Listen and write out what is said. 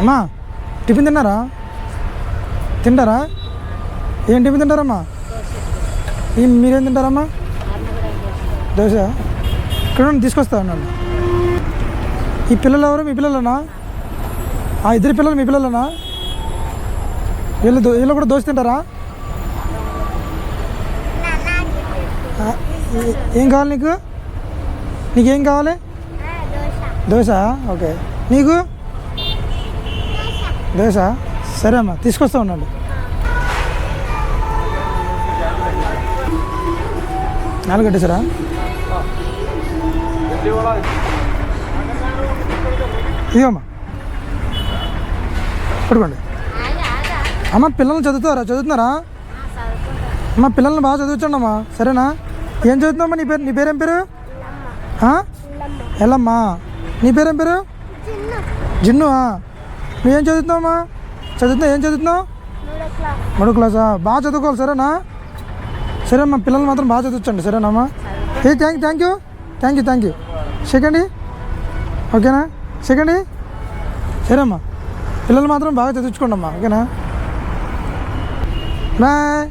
అమ్మా టిఫిన్ తిన్నారా? తింటారా? ఏం టిఫిన్ తింటారమ్మా? మీరేం తింటారమ్మా? దోశ. ఇక్కడ తీసుకొస్తా ఉన్నాను. ఈ పిల్లలు ఎవరు? మీ పిల్లలనా? ఇద్దరు పిల్లలు మీ పిల్లలనా? వీళ్ళు కూడా దోశ తింటారా? ఏం కావాలి నీకు? నీకేం కావాలి? దోశ. ఓకే. నీకు దోశ. సరే అమ్మా తీసుకొస్తా ఉండండి. నాలుగు కట్టేసారా? ఇదిగమ్మా పట్టుకోండి. అమ్మ పిల్లల్ని చదువుతున్నారా? అమ్మ పిల్లల్ని బాగా చదివించండి అమ్మా, సరేనా? ఏం చదువుతున్నామ్మా? నీ పేరేం పేరు? ఎల్లమ్మా. నీ పేరేం పేరు? జిన్ను. నువ్వేం చదువుతున్నావమ్మా? ఏం చదువుతున్నావు? 3వ క్లాసా? బాగా చదువుకోవాలి, సరేనా? సరే అమ్మా, పిల్లల్ని మాత్రం బాగా చదివించండి, సరేనమ్మా? Thank you. సెకండ్ ఓకేనా? సెకండ్ సరే అమ్మా, పిల్లలు మాత్రం బాగా చదివించుకోండి అమ్మా, ఓకేనా? బాయ్.